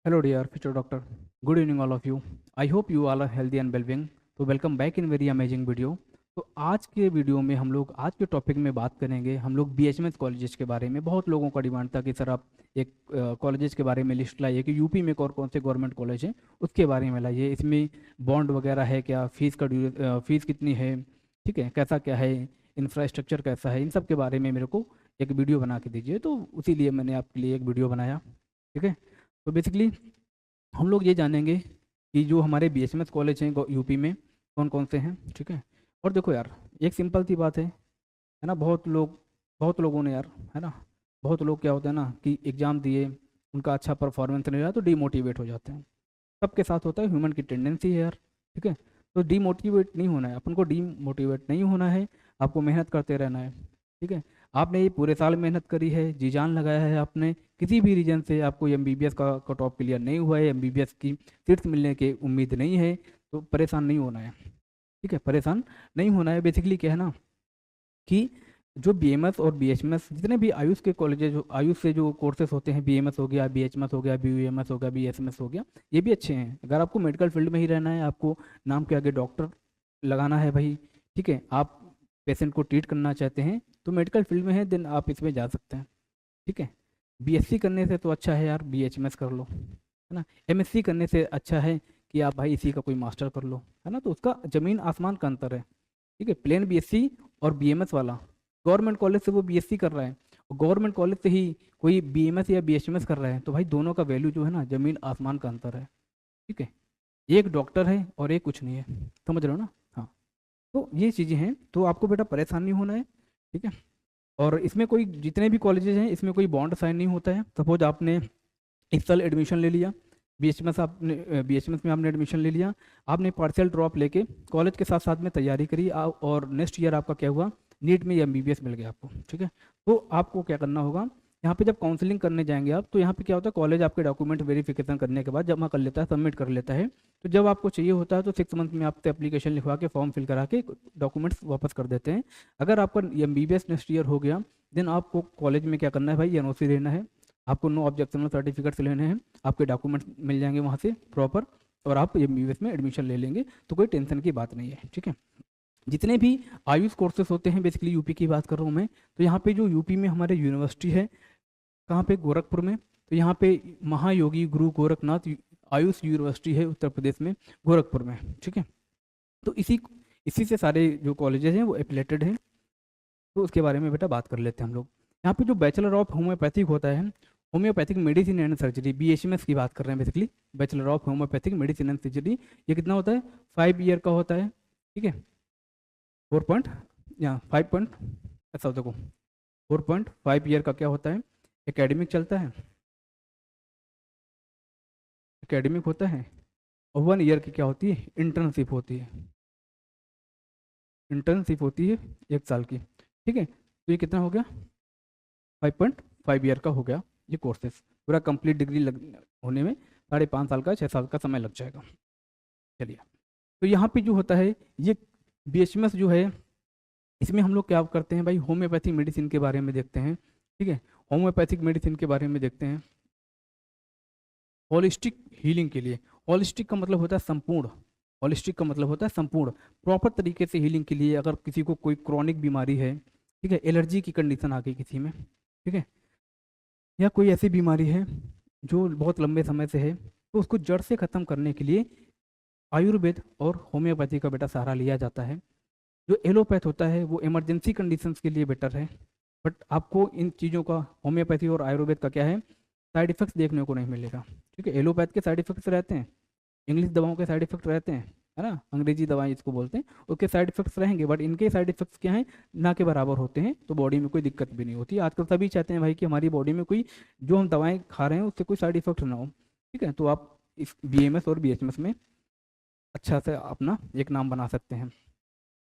Hello, dear future doctor. Good evening, all of you. I hope you all are healthy and well-being. तो welcome back in very amazing video. तो आज के video में हम लोग आज के टॉपिक में बात करेंगे हम लोग बीएचएमएस कॉलेजेस के बारे में। बहुत लोगों का डिमांड था कि सर आप एक कॉलेजेस के बारे में लिस्ट लाइए कि यूपी में कौन कौन से गवर्नमेंट कॉलेज हैं उसके बारे में लाइए। इसमें बॉन्ड वगैरह है क्या, फीस कितनी है, ठीक है, कैसा क्या है, इंफ्रास्ट्रक्चर कैसा है, इन सब के बारे में मेरे को एक वीडियो बना के दीजिए। तो उसी लिए मैंने आपके लिए एक वीडियो बनाया। ठीक है, तो बेसिकली हम लोग ये जानेंगे कि जो हमारे बीएचएमएस कॉलेज हैं यूपी में कौन कौन से हैं। ठीक है, और देखो यार, एक सिंपल सी बात है ना। बहुत लोगों ने यार, है ना, बहुत लोग क्या होता है ना कि एग्ज़ाम दिए, उनका अच्छा परफॉर्मेंस नहीं रहा तो डीमोटिवेट हो जाते हैं। सबके साथ होता है, ह्यूमन की टेंडेंसी है यार। ठीक है, तो डीमोटिवेट नहीं होना है, अपन को डीमोटिवेट नहीं होना है, आपको मेहनत करते रहना है। ठीक है, आपने ये पूरे साल मेहनत करी है, जी जान लगाया है आपने, किसी भी रीजन से आपको एमबीबीएस का कट ऑफ क्लियर नहीं हुआ है, एमबीबीएस की सीट्स मिलने की उम्मीद नहीं है, तो परेशान नहीं होना है। ठीक है, परेशान नहीं होना है। बेसिकली क्या है ना कि जो बीएमएस और बीएचएमएस जितने भी आयुष के कॉलेजेज, आयुष से जो कोर्सेज होते हैं, बीएमएस हो गया, बीएचएमएस हो गया, बीयूएमएस हो गया, बीएसएमएस हो गया, ये भी अच्छे हैं। अगर आपको मेडिकल फील्ड में ही रहना है, आपको नाम के आगे डॉक्टर लगाना है भाई, ठीक है, आप पेशेंट को ट्रीट करना चाहते हैं तो मेडिकल फील्ड में है, देन आप इसमें जा सकते हैं। ठीक है, बीएससी करने से तो अच्छा है यार बीएचएमएस कर लो, है ना। एमएससी करने से अच्छा है कि आप भाई इसी का कोई मास्टर कर लो, है ना। तो उसका जमीन आसमान का अंतर है। ठीक है, प्लेन बीएससी और बीएमएस वाला, गवर्नमेंट कॉलेज से वो बीएससी कर रहा है और गवर्नमेंट कॉलेज से ही कोई बीएमएस या बीएचएमएस कर रहा है, तो भाई दोनों का वैल्यू जो है ना, जमीन आसमान का अंतर है। ठीक है, एक डॉक्टर है और एक कुछ नहीं है, समझ रहे हो ना। हाँ, तो ये चीज़ें हैं, तो आपको बेटा परेशान नहीं होना है। ठीक है, और इसमें कोई, जितने भी कॉलेजेस हैं इसमें कोई बॉन्ड साइन नहीं होता है। सपोज आपने इस साल एडमिशन ले लिया बीएचएमएस, आपने बीएचएमएस में आपने एडमिशन ले लिया, आपने पार्शियल ड्रॉप लेके कॉलेज के साथ साथ में तैयारी करी, और नेक्स्ट ईयर आपका क्या हुआ, नीट में एमबीबीएस मिल गया आपको। ठीक है, तो आपको क्या करना होगा, यहाँ पे जब काउंसलिंग करने जाएंगे आप, तो यहाँ पे क्या होता है, कॉलेज आपके डॉक्यूमेंट वेरिफिकेशन करने के बाद जमा कर लेता है, सबमिट कर लेता है। तो जब आपको चाहिए होता है तो 6 मंथ में आपसे एप्लीकेशन लिखवा के फॉर्म फिल करा के डॉक्यूमेंट्स वापस कर देते हैं। अगर आपका एमबीबीएस नेक्स्ट ईयर हो गया, देन आपको कॉलेज में क्या करना है भाई, एनओसी लेना है, आपको नो ऑब्जेक्शनल सर्टिफिकेट्स लेने हैं, आपके डॉक्यूमेंट्स मिल जाएंगे वहाँ से प्रॉपर, और आप एमबीबीएस में एडमिशन ले लेंगे, तो कोई टेंशन की बात नहीं है। ठीक है, जितने भी आयुष कोर्सेज होते हैं, बेसिकली यूपी की बात कर रहा हूँ मैं, तो यहाँ पे जो यूपी में हमारे यूनिवर्सिटी है, कहाँ पे, गोरखपुर में, तो यहाँ पे महायोगी गुरु गोरखनाथ आयुष यूनिवर्सिटी है उत्तर प्रदेश में, गोरखपुर में। ठीक है, तो इसी इसी से सारे जो कॉलेजेस हैं वो एफिलेटेड हैं। तो उसके बारे में बेटा बात कर लेते हैं हम लोग। यहाँ पे जो बैचलर ऑफ होम्योपैथिक होता है, homeopathic medicine and surgery, BHMS की बात कर रहे हैं basically, bachelor of homeopathic medicine and surgery, ये कितना होता है, 5 ईयर का होता है। ठीक है, 4 पॉइंट या 5 पॉइंट, ऐसा देखो, 4.5 ईयर का क्या होता है, एकेडमिक चलता है, एकेडमिक होता है, और 1 ईयर की क्या होती है, इंटर्नशिप होती है, इंटर्नशिप होती है 1 साल की। ठीक है, तो ये कितना हो गया, 5.5 ईयर का हो गया ये कोर्सेस। पूरा कंप्लीट डिग्री होने में 5.5 साल का, 6 साल का समय लग जाएगा। चलिए, तो यहाँ पे जो होता है ये बीएचएमएस जो है, इसमें हम लोग क्या करते हैं भाई, होम्योपैथिक मेडिसिन के बारे में देखते हैं। ठीक है, होम्योपैथिक मेडिसिन के बारे में देखते हैं, होलिस्टिक हीलिंग के लिए। होलिस्टिक का मतलब होता है संपूर्ण, होलिस्टिक का मतलब होता है संपूर्ण, प्रॉपर तरीके से हीलिंग के लिए। अगर किसी को कोई क्रॉनिक बीमारी है, ठीक है, एलर्जी की कंडीशन आ गई किसी में, ठीक है, या कोई ऐसी बीमारी है जो बहुत लंबे समय से है, तो उसको जड़ से ख़त्म करने के लिए आयुर्वेद और होम्योपैथी का बेटा सहारा लिया जाता है। जो एलोपैथ होता है वो इमरजेंसी कंडीशंस के लिए बेटर है, बट आपको इन चीज़ों का, होम्योपैथी और आयुर्वेद का क्या है, साइड इफेक्ट्स देखने को नहीं मिलेगा। ठीक है, एलोपैथ के साइड इफेक्ट्स रहते हैं, इंग्लिश दवाओं के साइड इफेक्ट रहते हैं, है ना, अंग्रेजी दवाएं इसको बोलते हैं, उसके साइड इफेक्ट्स रहेंगे, बट इनके साइड इफेक्ट्स क्या हैं, ना के बराबर होते हैं, तो बॉडी में कोई दिक्कत भी नहीं होती। आजकल सभी चाहते हैं भाई कि हमारी बॉडी में कोई, जो हम दवाएं खा रहे हैं उससे कोई साइड इफेक्ट ना हो। ठीक है, तो आप इस बीएमएस और बीएचएमएस में अच्छा से अपना एक नाम बना सकते हैं।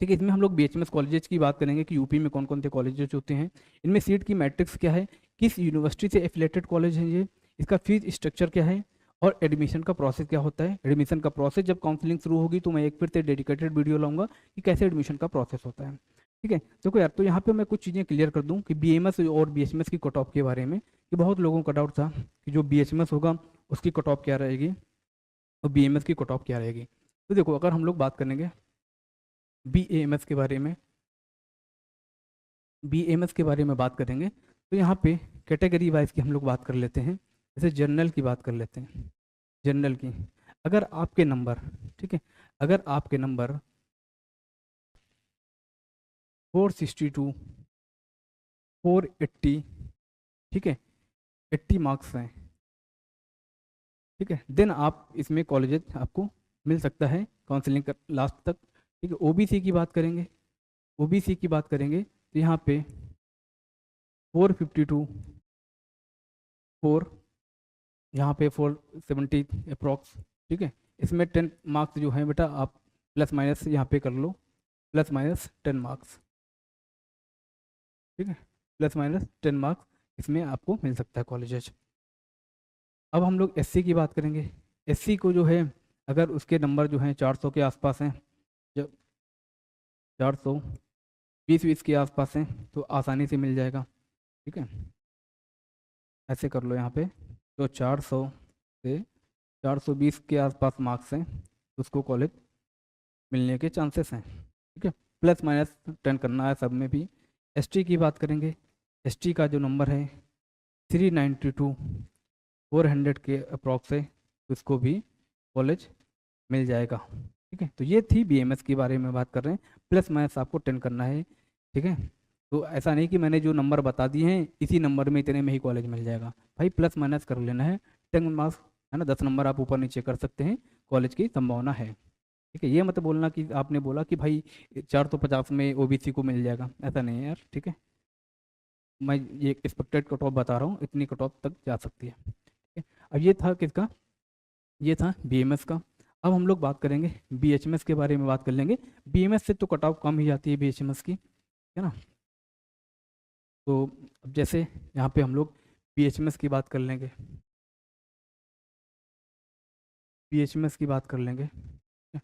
ठीक है, इसमें हम लोग बीएचएमएस कॉलेजेस की बात करेंगे कि यूपी में कौन कौन से कॉलेजेस होते हैं, इनमें सीट की मैट्रिक्स क्या है, किस यूनिवर्सिटी से एफिलेटेड कॉलेज है ये, इसका फीस स्ट्रक्चर क्या है, और एडमिशन का प्रोसेस क्या होता है। एडमिशन का प्रोसेस जब काउंसलिंग शुरू होगी तो मैं एक फिर से डेडिकेटेड वीडियो लाऊंगा कि कैसे एडमिशन का प्रोसेस होता है। ठीक है, देखो यार, तो यहाँ पे मैं कुछ चीज़ें क्लियर कर दूँ कि बीएमएस और बीएचएमएस की कट ऑफ के बारे में, कि बहुत लोगों का डाउट था कि जो बीएचएमएस होगा उसकी कट ऑफ क्या रहेगी और बीएमएस की कट ऑफ क्या रहेगी। तो देखो अगर हम लोग बात करेंगे बीएमएस के बारे में, बीएमएस के बारे में बात करेंगे तो यहाँ पे कैटेगरी वाइज की हम लोग बात कर लेते हैं। जैसे जनरल की बात कर लेते हैं, जनरल की अगर आपके नंबर, ठीक है, अगर आपके नंबर 462 480, ठीक है, 80 मार्क्स हैं, ठीक है, देन आप इसमें कॉलेज आपको मिल सकता है काउंसलिंग कर लास्ट तक। ठीक है, ओबीसी की बात करेंगे, ओबीसी की बात करेंगे तो यहाँ पे 452 4, यहाँ पे 470 अप्रॉक्स, ठीक है, इसमें 10 मार्क्स जो है बेटा आप प्लस माइनस यहाँ पे कर लो, प्लस माइनस 10 मार्क्स, ठीक है, प्लस माइनस 10 मार्क्स इसमें आपको मिल सकता है कॉलेज। अब हम लोग एससी की बात करेंगे। एससी को जो है अगर उसके नंबर जो हैं 400 के आसपास हैं, जब 420 के आसपास हैं तो आसानी से मिल जाएगा, ठीक है, ऐसे कर लो यहाँ पे। तो 400 से 420 के आसपास मार्क्स हैं तो उसको कॉलेज मिलने के चांसेस हैं, ठीक है, प्लस माइनस 10 करना है सब में भी। एसटी की बात करेंगे, एसटी का जो नंबर है 392 400 के अप्रॉक्स है तो उसको भी कॉलेज मिल जाएगा, ठीक है। तो ये थी बीएमएस के बारे में बात कर रहे हैं, प्लस माइनस आपको 10 करना है, ठीक है। तो ऐसा नहीं कि मैंने जो नंबर बता दिए हैं इसी नंबर में इतने में ही कॉलेज मिल जाएगा, भाई प्लस माइनस कर लेना है, 10 मार्क्स है ना, 10 नंबर आप ऊपर नीचे कर सकते हैं, कॉलेज की संभावना है, ठीक है। ये मत बोलना कि आपने बोला कि भाई 450 में ओबीसी को मिल जाएगा, ऐसा नहीं है यार, ठीक है। मैं ये एक्सपेक्टेड कट ऑफ बता रहा हूँ, इतनी कट ऑफ तक जा सकती है, ठीक है। अब ये था किसका, ये था बीएमएस का। अब हम लोग बात करेंगे बीएचएमएस के बारे में बात कर लेंगे। बीएमएस से तो कट ऑफ कम ही जाती है बीएचएमएस की, है ना। तो अब जैसे यहाँ पे हम लोग बीएचएमएस की बात कर लेंगे, बीएचएमएस की बात कर लेंगे, ठीक है?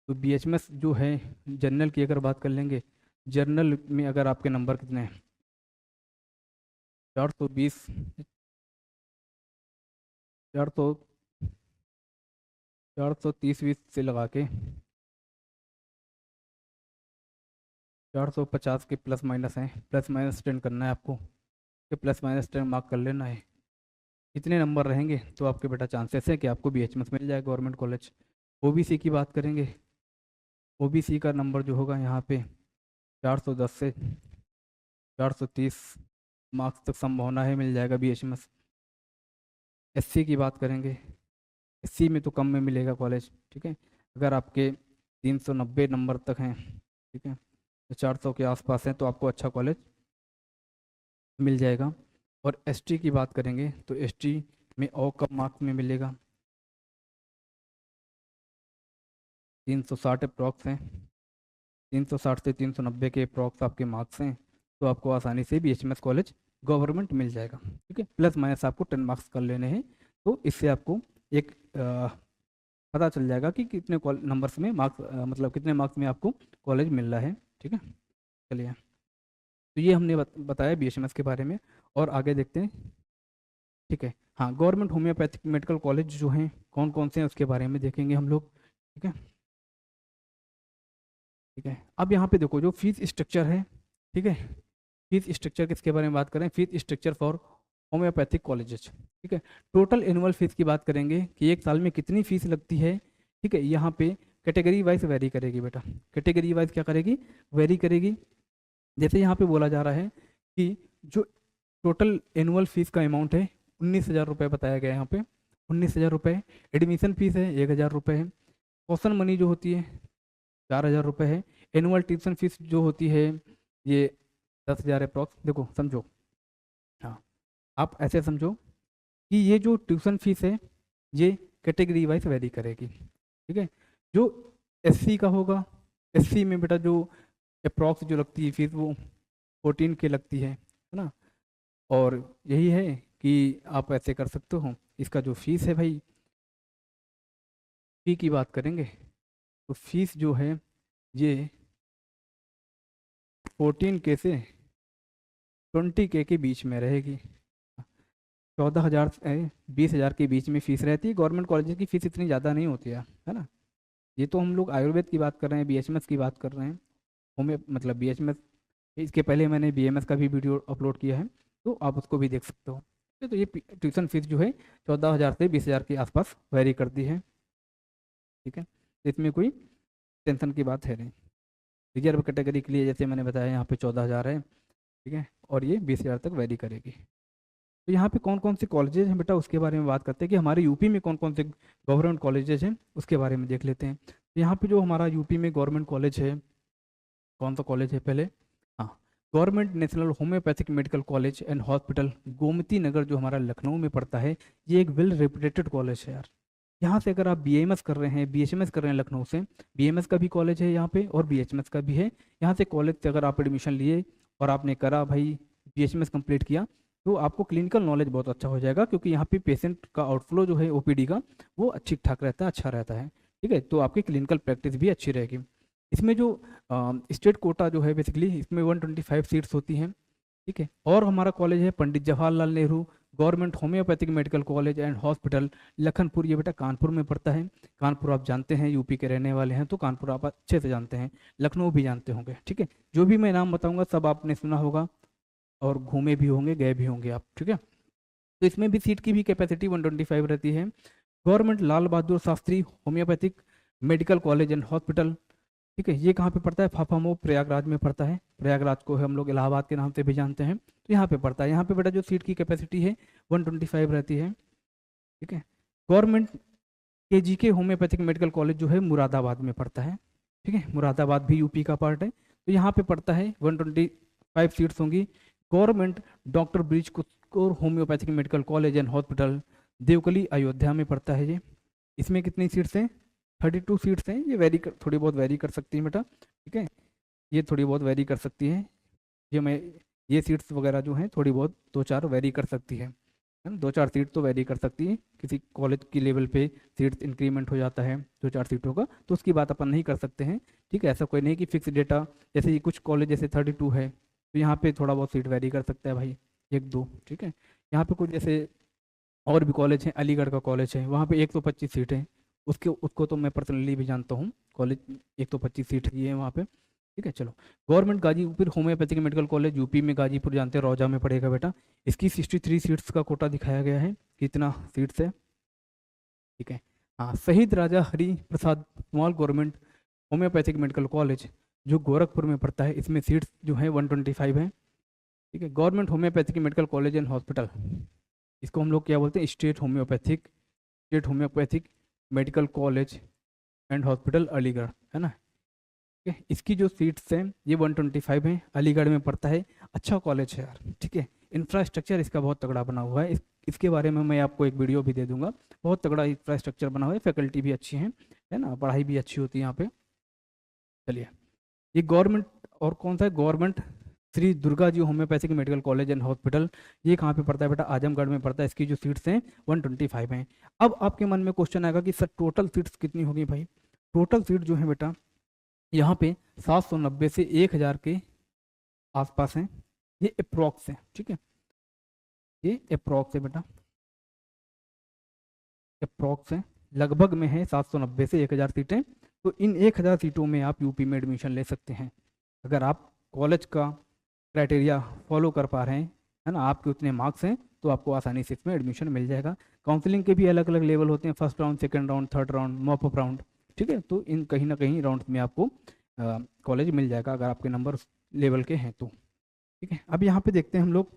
तो बीएचएमएस जो है जर्नल की अगर बात कर लेंगे, जर्नल में अगर आपके नंबर कितने हैं 420, 400, 430 20 से लगा के 450 के प्लस माइनस हैं, प्लस माइनस 10 करना है आपको, कि प्लस माइनस 10 मार्क कर लेना है। इतने नंबर रहेंगे तो आपके बेटा चांसेस है कि आपको बीएचएमएस मिल जाए गवर्नमेंट कॉलेज। ओबीसी की बात करेंगे, ओबीसी का नंबर जो होगा यहाँ पे 410 से 430 मार्क्स तक संभावना है मिल जाएगा बीएचएमएस। एससी की बात करेंगे, एससी में तो कम में मिलेगा कॉलेज, ठीक है, अगर आपके 390 नंबर तक हैं, ठीक है, तो 400 के आसपास हैं तो आपको अच्छा कॉलेज मिल जाएगा। और एसटी की बात करेंगे तो एसटी में और कम मार्क्स में मिलेगा, 360 अप्रॉक्स हैं, 360 से 390 के अप्रॉक्स आपके मार्क्स हैं तो आपको आसानी से बीएचएमएस कॉलेज गवर्नमेंट मिल जाएगा, ठीक है। प्लस माइनस आपको 10 मार्क्स कर लेने हैं तो इससे आपको एक पता चल जाएगा कि कितने नंबर्स में मार्क्स मतलब कितने मार्क्स में आपको कॉलेज मिल रहा है, ठीक है। चलिए, तो ये हमने बताया बीएचएमएस के बारे में, और आगे देखते हैं, ठीक है। हाँ, गवर्नमेंट होम्योपैथिक मेडिकल कॉलेज जो हैं कौन कौन से हैं उसके बारे में देखेंगे हम लोग, ठीक है, ठीक है। अब यहाँ पे देखो जो फीस स्ट्रक्चर है, ठीक है, फीस स्ट्रक्चर किसके बारे में बात करें, fees structure for homeopathic colleges, ठीक है। टोटल एनुअल फीस की बात करेंगे कि एक साल में कितनी फीस लगती है, ठीक है, यहाँ पे कैटेगरी वाइज वेरी करेगी बेटा, कैटेगरी वाइज क्या करेगी, वेरी करेगी। जैसे यहाँ पे बोला जा रहा है कि जो टोटल एनुअल फीस का अमाउंट है 19,000 रुपये बताया गया है यहाँ पे, 19,000 रुपये। एडमिशन फीस है 1,000 रुपये है। कॉशन मनी जो होती है 4,000 रुपये है। एनुअल ट्यूशन फीस जो होती है ये 10,000 अप्रॉक्स। देखो समझो, हाँ, आप ऐसे समझो कि ये जो ट्यूशन फीस है ये कैटेगरी वाइज वेरी करेगी, ठीक है। जो एससी का होगा, एससी में बेटा जो अप्रॉक्स जो लगती है फीस वो 14 के लगती है ना। और यही है कि आप ऐसे कर सकते हो, इसका जो फीस है भाई, फी की बात करेंगे तो फीस जो है ये 14 के से 20 के बीच में रहेगी। 14,000 से 20,000 के बीच में फ़ीस रहती है। गवर्नमेंट कॉलेज की फ़ीस इतनी ज़्यादा नहीं होती है ना। ये तो हम लोग आयुर्वेद की बात कर रहे हैं, बीएचएमएस की बात कर रहे हैं। होम्यो मतलब बीएचएमएस, इसके पहले मैंने बीएमएस का भी वीडियो अपलोड किया है, तो आप उसको भी देख सकते हो। तो ये ट्यूशन फीस जो है 14,000 से 20,000 के आसपास वेरी करती है। ठीक है, तो इसमें कोई टेंशन की बात है नहीं। रिजर्व कैटेगरी के लिए जैसे मैंने बताया यहाँ पे 14,000 है। ठीक है, और ये 20,000 तक वेरी करेगी। तो यहाँ पे कौन कौन से कॉलेजेज हैं बेटा, उसके बारे में बात करते हैं कि हमारे यूपी में कौन कौन से गवर्नमेंट कॉलेजेज हैं, उसके बारे में देख लेते हैं। तो यहाँ पे जो हमारा यूपी में गवर्नमेंट कॉलेज है, कौन सा कॉलेज है पहले, हाँ, government national homeopathic medical college and hospital Gomti Nagar, जो हमारा लखनऊ में पड़ता है। ये एक वेल रेपुटेटेड कॉलेज है यार। यहाँ से अगर आप बीएमएस कर रहे हैं, बीएचएमएस कर रहे हैं लखनऊ से, बीएमएस का भी कॉलेज है यहाँ पे और बीएचएमएस का भी है। यहाँ से कॉलेज से अगर आप एडमिशन लिए और आपने करा भाई, बीएचएमएस कंप्लीट किया, तो आपको क्लिनिकल नॉलेज बहुत अच्छा हो जाएगा, क्योंकि यहाँ पे पेशेंट का आउटफ्लो जो है ओपीडी का, वो ठीक ठाक रहता है, अच्छा रहता है। ठीक है, तो आपकी क्लिनिकल प्रैक्टिस भी अच्छी रहेगी। इसमें जो स्टेट कोटा जो है बेसिकली, इसमें 125 सीट्स होती हैं। ठीक है, और हमारा कॉलेज है Pandit Jawaharlal Nehru government homeopathic medical college and hospital Lakhanpur. ये बेटा कानपुर में पड़ता है। कानपुर आप जानते हैं, यूपी के रहने वाले हैं तो कानपुर आप अच्छे से जानते हैं, लखनऊ भी जानते होंगे। ठीक है, जो भी मैं नाम बताऊंगा सब आपने सुना होगा और घूमे भी होंगे, गए भी होंगे आप। ठीक है, तो इसमें भी सीट की भी कैपेसिटी 125 रहती है। Government Lal Bahadur Shastri homeopathic medical college and hospital. ठीक है, ये कहाँ पे पड़ता है, फाफामो प्रयागराज में पड़ता है। प्रयागराज को हम लोग इलाहाबाद के नाम से भी जानते हैं, तो यहाँ पे पड़ता है। यहाँ पे बेटा जो सीट की कैपेसिटी है 125 रहती है। ठीक है, गवर्नमेंट केजीके होम्योपैथिक मेडिकल कॉलेज जो है मुरादाबाद में पड़ता है। ठीक है, मुरादाबाद भी यूपी का पार्ट है, तो यहाँ पे पड़ता है 125 सीट्स होंगी। Government doctor bridge Kaur homeopathic medical college and hospital देवकली अयोध्या में पड़ता है ये। इसमें कितनी सीट्स हैं, 32 सीट्स हैं। ये थोड़ी बहुत वेरी कर सकती है बेटा। ठीक है, ये थोड़ी बहुत वेरी कर सकती है। ये सीट्स वगैरह जो हैं थोड़ी बहुत 2-4 वेरी कर सकती है ना। 2-4 सीट तो वेरी कर सकती है, किसी कॉलेज की लेवल पे सीट्स इंक्रीमेंट हो जाता है 2-4 सीटों का, तो उसकी बात अपन नहीं कर सकते हैं। ठीक है, ऐसा कोई नहीं कि फिक्स डेटा, जैसे ये कुछ कॉलेज जैसे 32 है, तो यहाँ पे थोड़ा बहुत सीट वेरी कर सकता है भाई, 1-2। ठीक है, यहाँ पे कुछ जैसे और भी कॉलेज हैं, अलीगढ़ का कॉलेज है, वहाँ पे 125 सीट है। उसको तो मैं पर्सनली भी जानता हूँ, कॉलेज 125 सीट की है वहाँ पे। ठीक है, चलो, government Ghazipur homeopathic medical college UP में गाजीपुर जानते हैं, रौजा में पड़ेगा बेटा। इसकी 63 सीट्स का कोटा दिखाया गया है, कितना सीट्स है। ठीक है, हाँ, Shaheed Raja Hari Prasad small government homeopathic medical college जो गोरखपुर में पड़ता है, इसमें सीट्स जो है 125 है। ठीक है, government homeopathic medical college and hospital, इसको हम लोग क्या बोलते हैं, state homeopathic medical college and hospital Aligarh, है ना। ठीक है, इसकी जो सीट्स हैं ये 125 हैं, अलीगढ़ में पड़ता है। अच्छा कॉलेज है यार। ठीक है, इंफ्रास्ट्रक्चर इसका बहुत तगड़ा बना हुआ है। इसके बारे में मैं आपको एक वीडियो भी दे दूंगा। बहुत तगड़ा इंफ्रास्ट्रक्चर बना हुआ है, फैकल्टी भी अच्छी है ना, पढ़ाई भी अच्छी होती है यहाँ पे। चलिए, ये गवर्नमेंट, और कौन सा है, government Shri Durga ji homeopathic medical college and hospital, ये कहाँ पे पड़ता है बेटा, आजमगढ़ में पड़ता है। इसकी जो सीट्स हैं 125 हैं। अब आपके मन में क्वेश्चन आएगा कि सर टोटल सीट्स कितनी होगी भाई। टोटल सीट जो है बेटा यहाँ पे 790 से 1000 के आसपास हैं, ये अप्रोक्स है। ठीक है, ये अप्रोक्स है बेटा, अप्रोक्स है, लगभग में है 790 से 1000 सीटें। तो इन 1000 सीटों में आप यूपी में एडमिशन ले सकते हैं, अगर आप कॉलेज का क्राइटेरिया फॉलो कर पा रहे हैं, है ना, आपके उतने मार्क्स हैं, तो आपको आसानी से इसमें एडमिशन मिल जाएगा। काउंसलिंग के भी अलग अलग लेवल होते हैं, first round, second round, third round, mop up round. ठीक है, तो इन कहीं ना कहीं राउंड में आपको कॉलेज मिल जाएगा अगर आपके नंबर लेवल के हैं तो। ठीक है, अब यहाँ पे देखते हैं हम लोग,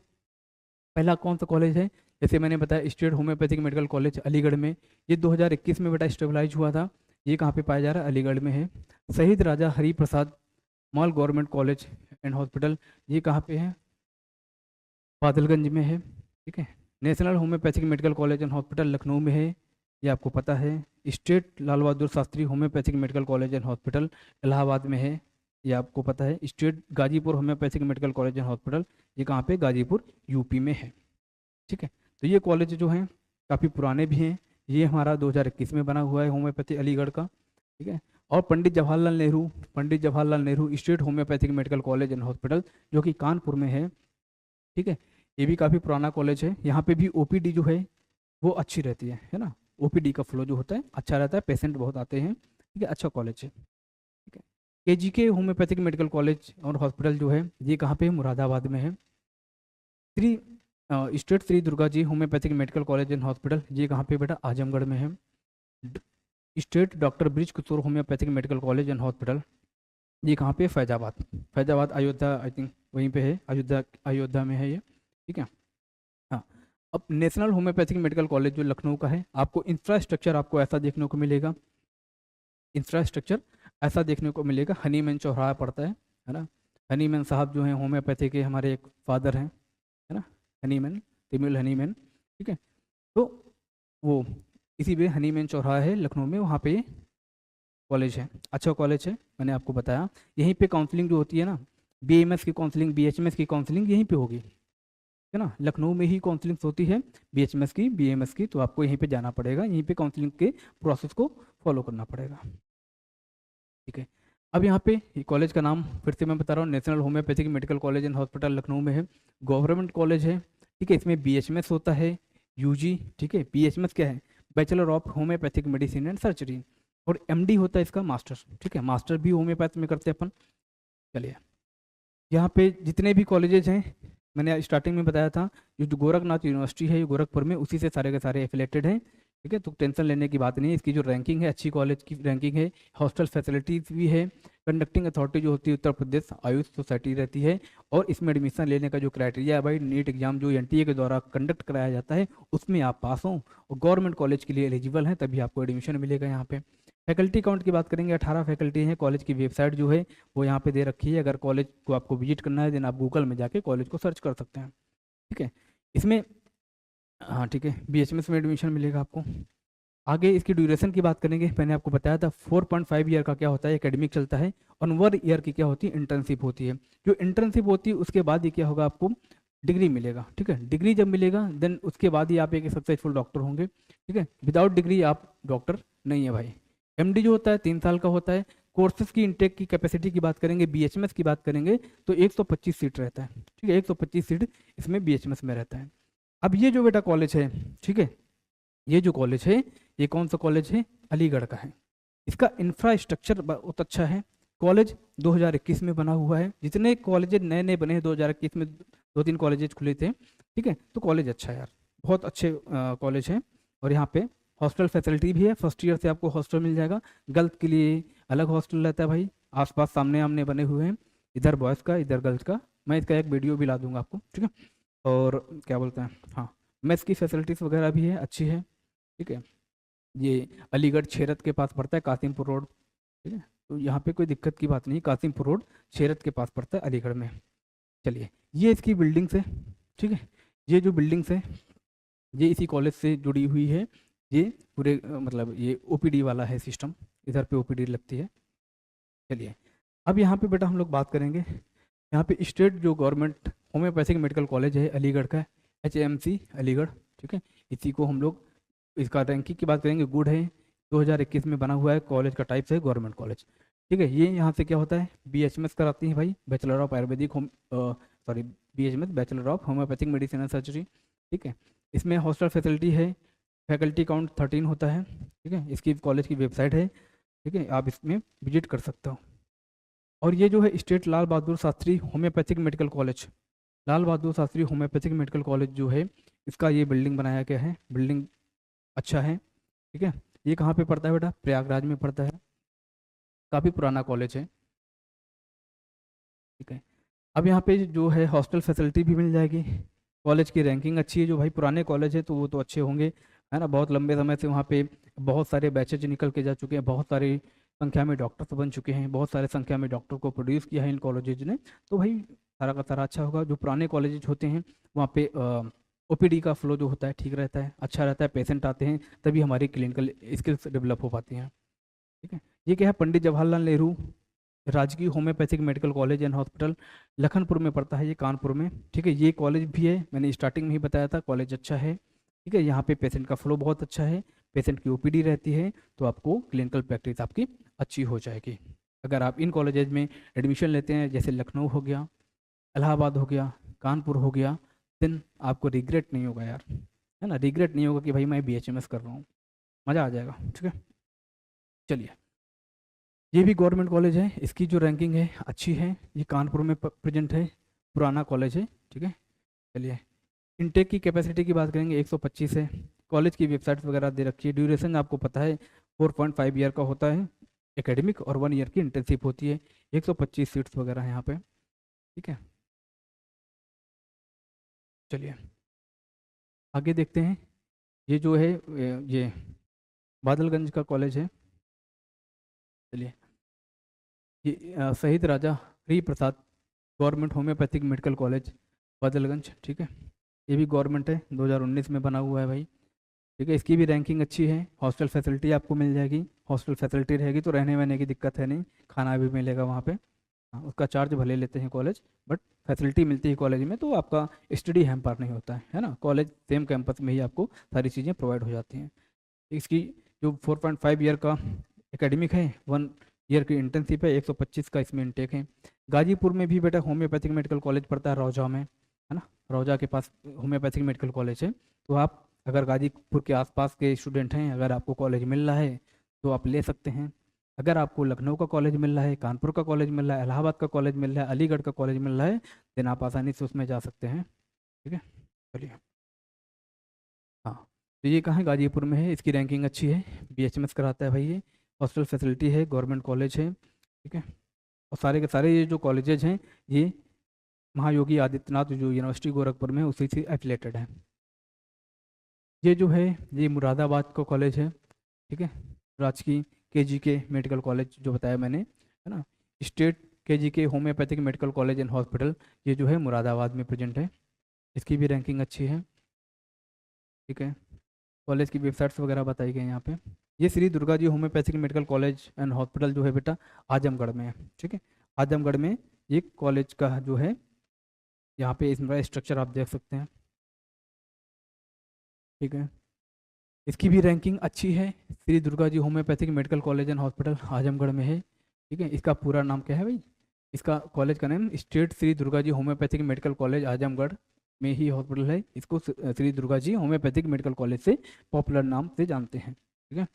पहला कौन सा कॉलेज है, जैसे मैंने बताया state homeopathic medical college Aligarh में, ये 2021 में बेटा स्टेबलाइज हुआ था। ये कहाँ पे पाया जा रहा है, अलीगढ़ में है। Shaheed Raja Hari Prasad Mall government college and hospital, ये कहाँ पे है, बादलगंज में है। ठीक है, national homeopathic medical college and hospital Lucknow में है, ये आपको पता है। State Lal Bahadur Shastri homeopathic medical college and hospital Allahabad में है, ये आपको पता है। State Ghazipur homeopathic medical college and hospital, ये कहाँ पे, गाजीपुर यूपी में है। ठीक है, तो ये कॉलेज जो हैं काफ़ी पुराने भी हैं। ये हमारा 2021 में बना हुआ है होम्योपैथी अलीगढ़ का। ठीक है, और Pandit Jawaharlal Nehru state homeopathic medical college and hospital जो कि कानपुर में है। ठीक है, ये भी काफ़ी पुराना कॉलेज है। यहाँ पे भी ओपीडी जो है वो अच्छी रहती है ना। ओपीडी का फ्लो जो होता है अच्छा रहता है, पेशेंट बहुत आते हैं, ठीक है, अच्छा कॉलेज है, ठीक है। केजीके होम्योपैथिक मेडिकल कॉलेज और हॉस्पिटल जो है ये कहाँ पे है, मुरादाबाद में है। Shri state Shri Durga ji homeopathic medical college and hospital ये कहाँ पे बेटा, आजमगढ़ में है। State doctor Brij Kishore homeopathic medical college and hospital ये कहाँ पे है, फैजाबाद। फैजाबाद अयोध्या आई थिंक वहीं पे है, अयोध्या अयोध्या में है ये, ठीक है। हाँ, अब नेशनल होम्योपैथिक मेडिकल कॉलेज जो लखनऊ का है, आपको इंफ्रास्ट्रक्चर आपको ऐसा देखने को मिलेगा, इंफ्रास्ट्रक्चर ऐसा देखने को मिलेगा। हनीमैन चौराहा पड़ता है ना। हनीमैन साहब जो हैं होम्योपैथी के हमारे एक फादर हैं, है ना, हनीमैन, तिमुल हनीमैन, ठीक है। तो वो इसी पे हनीमैन चौराहा है लखनऊ में, वहाँ पे कॉलेज है, अच्छा कॉलेज है, मैंने आपको बताया। यहीं पे काउंसलिंग जो होती है ना, बीएमएस की काउंसलिंग, बीएचएमएस की काउंसलिंग यहीं पे होगी, है ना। लखनऊ में ही काउंसलिंग होती है बीएचएमएस की, बीएमएस की, तो आपको यहीं पे जाना पड़ेगा, यहीं पे काउंसलिंग के प्रोसेस को फॉलो करना पड़ेगा, ठीक है। अब यहाँ पे कॉलेज का नाम फिर से मैं बता रहा हूँ, national homeopathic medical college and hospital Lucknow में है, गवर्नमेंट कॉलेज है, ठीक है। इसमें बीएचएमएस होता है, यूजी, ठीक है। बीएचएमएस क्या है, bachelor of homeopathic medicine and surgery, और एमडी होता है इसका मास्टर, ठीक है। मास्टर भी होम्योपैथ में करते हैं अपन। चलिए, यहाँ पे जितने भी कॉलेजेज हैं मैंने स्टार्टिंग में बताया था, जो गोरखनाथ यूनिवर्सिटी है ये गोरखपुर में, उसी से सारे के सारे एफिलेटेड हैं, ठीक है। तो टेंशन लेने की बात नहीं है, इसकी जो रैंकिंग है अच्छी कॉलेज की रैंकिंग है, हॉस्टल फैसिलिटीज भी है। कंडक्टिंग अथॉरिटी जो होती है उत्तर प्रदेश आयुष सोसाइटी रहती है, और इसमें एडमिशन लेने का जो क्राइटेरिया है भाई, नीट एग्जाम जो एनटीए के द्वारा कंडक्ट कराया जाता है उसमें आप पास हों और गवर्नमेंट कॉलेज के लिए एलिजिबल हैं, तभी आपको एडमिशन मिलेगा यहाँ पे। फैकल्टी काउंट की बात करेंगे, 18 फैकल्टी हैं। कॉलेज की वेबसाइट जो है वो यहाँ पे दे रखी है, अगर कॉलेज को आपको विजिट करना है देन आप गूगल में जाके कॉलेज को सर्च कर सकते हैं, ठीक है। इसमें हाँ ठीक है, बीएचएमएस में एडमिशन मिलेगा आपको। आगे इसकी ड्यूरेशन की बात करेंगे, मैंने आपको बताया था 4.5 ईयर का क्या होता है एकेडमिक चलता है, और 1 ईयर की क्या होती है, इंटर्नशिप होती है। जो इंटर्नशिप होती है उसके बाद ये क्या होगा, आपको डिग्री मिलेगा, ठीक है। डिग्री जब मिलेगा देन उसके बाद ही आप एक सक्सेसफुल डॉक्टर होंगे, ठीक है। विदाउट डिग्री आप डॉक्टर नहीं है भाई। एमडी जो होता है 3 साल का होता है। कोर्सेज की इंटेक की कैपेसिटी की बात करेंगे, बीएचएमएस की बात करेंगे तो 125 सीट रहता है, ठीक है। 125 सीट इसमें बीएचएमएस में रहता है। अब ये जो बेटा कॉलेज है, ठीक है, ये जो कॉलेज है ये कौन सा कॉलेज है, अलीगढ़ का है। इसका इंफ्रास्ट्रक्चर बहुत अच्छा है। कॉलेज 2021 में बना हुआ है, जितने कॉलेज नए नए बने हैं 2021 में 2-3 कॉलेजेस खुले थे, ठीक है। तो कॉलेज अच्छा है यार, बहुत अच्छे कॉलेज हैं। और यहाँ पे हॉस्टल फैसिलिटी भी है, फर्स्ट ईयर से आपको हॉस्टल मिल जाएगा। गर्ल्स के लिए अलग हॉस्टल रहता है भाई, आसपास सामने आमने बने हुए हैं, इधर बॉयज़ का इधर गर्ल्स का। मैं इसका एक वीडियो भी ला दूंगा आपको, ठीक है। और क्या बोलते हैं, हाँ, मेस की फैसिलिटीज़ वगैरह भी है, अच्छी है, ठीक है। ये अलीगढ़ छेरत के पास पड़ता है, कासिमपुर रोड, ठीक है। तो यहाँ पे कोई दिक्कत की बात नहीं, कासिमपुर रोड छेरत के पास पड़ता है अलीगढ़ में। चलिए, ये इसकी बिल्डिंग्स है, ठीक है। ये जो बिल्डिंग्स है ये इसी कॉलेज से जुड़ी हुई है। ये पूरे मतलब ये ओपीडी वाला है सिस्टम, इधर पे ओपीडी लगती है। चलिए, अब यहाँ पे बेटा हम लोग बात करेंगे, यहाँ पे स्टेट जो गवर्नमेंट होम्योपैथिक मेडिकल कॉलेज है अलीगढ़ का, एचएएमसी अलीगढ़, ठीक है। इसी को हम लोग इसका रैंकिंग की बात करेंगे, गुड है, 2021 में बना हुआ है, कॉलेज का टाइप है गवर्नमेंट कॉलेज, ठीक है। ये यहाँ से क्या होता है, बीएचएमएस कराती है भाई, bachelor of Ayurvedic home, sorry, BHMS bachelor of homeopathic medicine and surgery, ठीक है। इसमें हॉस्टल फैसिलिटी है, फैकल्टी काउंट 13 होता है, ठीक है। इसकी कॉलेज की वेबसाइट है, ठीक है, आप इसमें विजिट कर सकते हो। और ये जो है state Lal Bahadur Shastri homeopathic medical college, लाल Bahadur Shastri homeopathic medical college जो है इसका ये बिल्डिंग बनाया गया है, बिल्डिंग अच्छा है, ठीक है। ये कहाँ पे पड़ता है बेटा, प्रयागराज में पड़ता है, काफ़ी पुराना कॉलेज है, ठीक है। अब यहाँ पे जो है हॉस्टल फैसिलिटी भी मिल जाएगी, कॉलेज की रैंकिंग अच्छी है, जो भाई पुराने कॉलेज है तो वो तो अच्छे होंगे, है ना। बहुत लंबे समय से वहाँ पे बहुत सारे बैचेज निकल के जा चुके हैं, बहुत सारी संख्या में डॉक्टर्स बन चुके हैं, बहुत सारे संख्या में डॉक्टर को प्रोड्यूस किया है इन कॉलेजेज ने, तो भाई सारा का सारा अच्छा होगा। जो पुराने कॉलेजेज होते हैं वहाँ पे ओपीडी का फ्लो जो होता है ठीक रहता है, अच्छा रहता है, पेशेंट आते हैं तभी हमारी क्लिनिकल स्किल्स डेवलप हो पाती हैं, ठीक है। ये क्या है, पंडित जवाहरलाल नेहरू राजकीय homeopathic medical college and hospital Lakhanpur में पड़ता है, ये कानपुर में, ठीक है। ये कॉलेज भी है, मैंने स्टार्टिंग में ही बताया था, कॉलेज अच्छा है, ठीक है। यहाँ पे पेशेंट का फ्लो बहुत अच्छा है, पेशेंट की ओपीडी रहती है, तो आपको क्लिनिकल प्रैक्टिस आपकी अच्छी हो जाएगी। अगर आप इन कॉलेजेज में एडमिशन लेते हैं, जैसे लखनऊ हो गया, इलाहाबाद हो गया, कानपुर हो गया, देन आपको रिग्रेट नहीं होगा यार, है ना, रिग्रेट नहीं होगा कि भाई मैं BHMS कर रहा हूँ, मज़ा आ जाएगा। ठीक है, चलिए, ये भी गवर्नमेंट कॉलेज है, इसकी जो रैंकिंग है अच्छी है, ये कानपुर में प्रेजेंट है, पुराना कॉलेज है। ठीक है, चलिए, इनटेक की कैपेसिटी की बात करेंगे 125 है, कॉलेज की वेबसाइट वगैरह दे रखी है, ड्यूरेशन आपको पता है 4.5 ईयर का होता है एकेडमिक, और 1 ईयर की इंटर्नशिप होती है, 125 सीट्स वगैरह हैं यहाँ पे। ठीक है, चलिए आगे देखते हैं, ये जो है ये बादलगंज का कॉलेज है। चलिए, ये शहीद राजा हरि प्रसाद गवर्नमेंट होम्योपैथिक मेडिकल कॉलेज बादलगंज। ठीक है, ये भी गवर्नमेंट है, 2019 में बना हुआ है भाई। ठीक है, इसकी भी रैंकिंग अच्छी है, हॉस्टल फैसिलिटी आपको मिल जाएगी, हॉस्टल फैसिलिटी रहेगी तो रहने वहने की दिक्कत है नहीं, खाना भी मिलेगा वहाँ पे। हाँ, उसका चार्ज भले लेते हैं कॉलेज, बट फैसिलिटी मिलती है कॉलेज में, तो आपका स्टडी हैम्पर नहीं होता है ना, कॉलेज सेम कैंपस में ही आपको सारी चीज़ें प्रोवाइड हो जाती हैं। इसकी जो 4.5 ईयर का एकेडमिक है, 1 ईयर की इंटर्नशिप है, 125 का इसमें इंटेक है। गाजीपुर में भी बेटा होम्योपैथिक मेडिकल कॉलेज पड़ता है, रौजा में, है ना, रौजा के पास होम्योपैथिक मेडिकल कॉलेज है। तो आप अगर गाजीपुर के आसपास के स्टूडेंट हैं, अगर आपको कॉलेज मिल रहा है तो आप ले सकते हैं। अगर आपको लखनऊ का कॉलेज मिल रहा है, कानपुर का कॉलेज मिल रहा है, इलाहाबाद का कॉलेज मिल रहा है, अलीगढ़ का कॉलेज मिल रहा है, देन आप आसानी से उसमें जा सकते हैं। ठीक है, चलिए, हाँ, तो ये कहाँ है, गाजीपुर में है, इसकी रैंकिंग अच्छी है, BHMS कराता है भाई ये, हॉस्टल फैसिलिटी है, गवर्नमेंट कॉलेज है। ठीक है, और सारे के सारे ये जो कॉलेजेज हैं, ये महायोगी आदित्यनाथ जो यूनिवर्सिटी गोरखपुर में है, उसी से एफिलेटेड है। ये जो है, ये मुरादाबाद का कॉलेज है। ठीक है, राजकीय KGK मेडिकल कॉलेज जो बताया मैंने, है ना, state KGK homeopathic medical college and hospital, ये जो है मुरादाबाद में प्रेजेंट है, इसकी भी रैंकिंग अच्छी है। ठीक है, कॉलेज की वेबसाइट्स वगैरह बताई गई हैं यहाँ पे। ये Shri Durga ji homeopathic medical college and hospital जो है बेटा आजमगढ़ में है। ठीक है, आजमगढ़ में ये कॉलेज का जो है, यहाँ पे इसका स्ट्रक्चर आप देख सकते हैं। ठीक है, इसकी भी रैंकिंग अच्छी है, Shri Durga ji homeopathic medical college and hospital Azamgarh में है। ठीक है, इसका पूरा नाम क्या है भाई, इसका कॉलेज का नाम state Shri Durga ji homeopathic medical college Azamgarh में ही हॉस्पिटल है, इसको Shri Durga ji homeopathic medical college से पॉपुलर नाम से जानते हैं। ठीक है,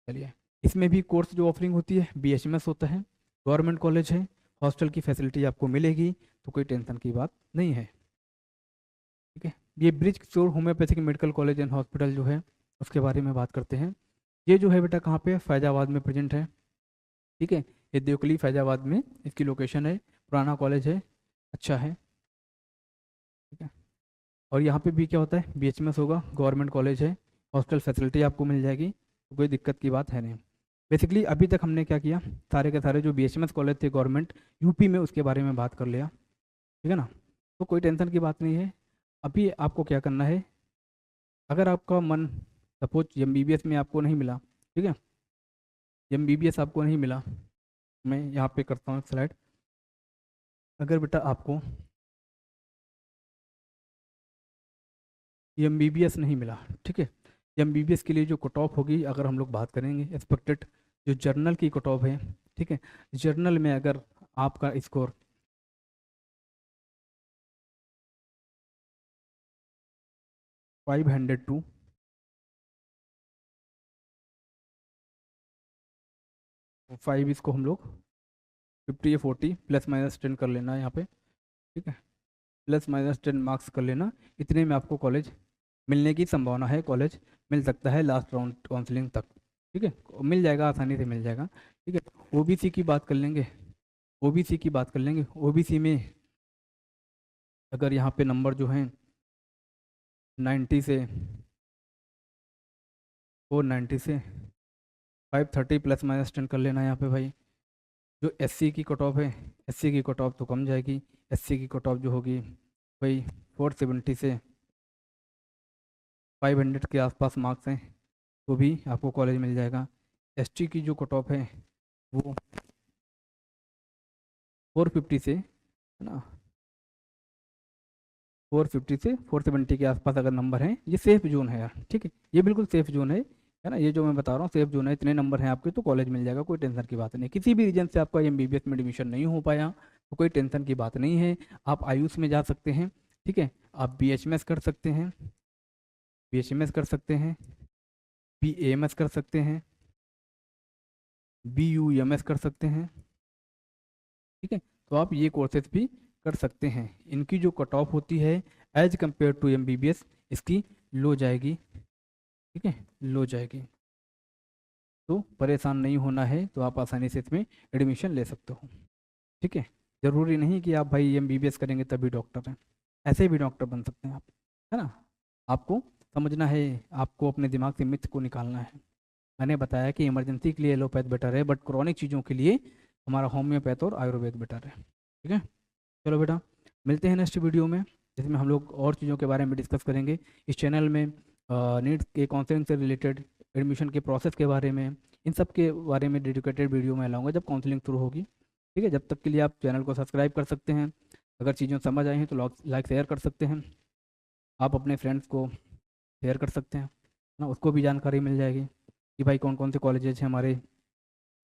चलिए, इसमें भी कोर्स जो ऑफरिंग होती है BHMS होता है, गवर्नमेंट कॉलेज है, हॉस्टल की फैसिलिटी आपको मिलेगी, तो कोई टेंशन की बात नहीं है। ठीक है, ये Brij Kishore homeopathic medical college and hospital जो है, उसके बारे में बात करते हैं। ये जो है बेटा कहाँ पे, फैजाबाद में प्रेजेंट है। ठीक है, ये देवकली फैजाबाद में इसकी लोकेशन है, पुराना कॉलेज है, अच्छा है। ठीक है, और यहाँ पे भी क्या होता है, BHMS होगा, गवर्नमेंट कॉलेज है, हॉस्टल फैसिलिटी आपको मिल जाएगी, तो कोई दिक्कत की बात है नहीं। बेसिकली अभी तक हमने क्या किया, सारे के सारे जो BHMS कॉलेज थे गवर्नमेंट यूपी में, उसके बारे में बात कर लिया। ठीक है ना, तो कोई टेंशन की बात नहीं है। अभी आपको क्या करना है, अगर आपका मन सपोज MBBS में आपको नहीं मिला, ठीक है, MBBS आपको नहीं मिला, मैं यहाँ पे करता हूँ एक स्लाइड। अगर बेटा आपको MBBS नहीं मिला, ठीक है, MBBS के लिए जो कट ऑफ होगी, अगर हम लोग बात करेंगे एक्सपेक्टेड जो जर्नल की कट ऑफ है, ठीक है, जर्नल में अगर आपका स्कोर 502, 5 इसको हम लोग 50 या 40 +- 10 कर लेना है यहाँ पे। ठीक है, +- 10 मार्क्स कर लेना, इतने में आपको कॉलेज मिलने की संभावना है, कॉलेज मिल सकता है लास्ट राउंड काउंसलिंग तक। ठीक है, मिल जाएगा, आसानी से मिल जाएगा। ठीक है, OBC की बात कर लेंगे, OBC की बात कर लेंगे, OBC में अगर यहाँ पे नंबर जो हैं 90 से 490 से 530 +- 10 कर लेना यहाँ पे भाई। जो SC की कट ऑफ है, SC की कट ऑफ तो कम जाएगी, SC की कट ऑफ जो होगी भाई 470 से 500 के आसपास मार्क्स हैं, तो भी आपको कॉलेज मिल जाएगा। ST की जो कट ऑफ है वो 450 से, है ना, 450 से 470 के आसपास अगर नंबर हैं, ये सेफ जोन है यार। ठीक है, ये बिल्कुल सेफ जोन है ना, ये जो मैं बता रहा हूँ सेफ जोन है, इतने नंबर हैं आपके तो कॉलेज मिल जाएगा, कोई टेंशन की बात नहीं। किसी भी रीजन से आपका MBBS में एडमिशन नहीं हो पाया तो कोई टेंशन की बात नहीं है, आप आयुष में जा सकते हैं, ठीक है, आप BHMS कर सकते हैं, BHMS कर सकते हैं, BAMS कर सकते हैं, BUMS कर सकते हैं। ठीक है, तो आप ये कोर्सेज भी कर सकते हैं। इनकी जो कट ऑफ होती है एज कम्पेयर टू MBBS, इसकी लो जाएगी। ठीक है, लो जाएगी, तो परेशान नहीं होना है, तो आप आसानी से इसमें एडमिशन ले सकते हो। ठीक है, ज़रूरी नहीं कि आप भाई MBBS करेंगे तभी डॉक्टर हैं, ऐसे भी डॉक्टर बन सकते हैं आप, है ना। आपको समझना है, आपको अपने दिमाग से मिथ को निकालना है। मैंने बताया कि इमरजेंसी के लिए एलोपैथ बेटर है, बट क्रॉनिक चीज़ों के लिए हमारा होम्योपैथ और आयुर्वेद बेटर है। ठीक है, चलो बेटा, मिलते हैं नेक्स्ट वीडियो में, जिसमें हम लोग और चीज़ों के बारे में डिस्कस करेंगे। इस चैनल में नीट के काउंसलिंग से रिलेटेड, एडमिशन के प्रोसेस के बारे में, इन सब के बारे में डेडिकेटेड वीडियो मैं लाऊंगा जब काउंसलिंग शुरू होगी। ठीक है, जब तक के लिए आप चैनल को सब्सक्राइब कर सकते हैं। अगर चीज़ें समझ आई हैं तो लाइक शेयर कर सकते हैं, आप अपने फ्रेंड्स को शेयर कर सकते हैं ना, उसको भी जानकारी मिल जाएगी कि भाई कौन कौन से कॉलेजेस हैं हमारे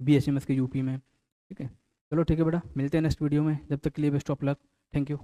BHMS के यूपी में। ठीक है, चलो ठीक है बेटा, मिलते हैं नेक्स्ट वीडियो में, जब तक के लिए best of luck, thank you.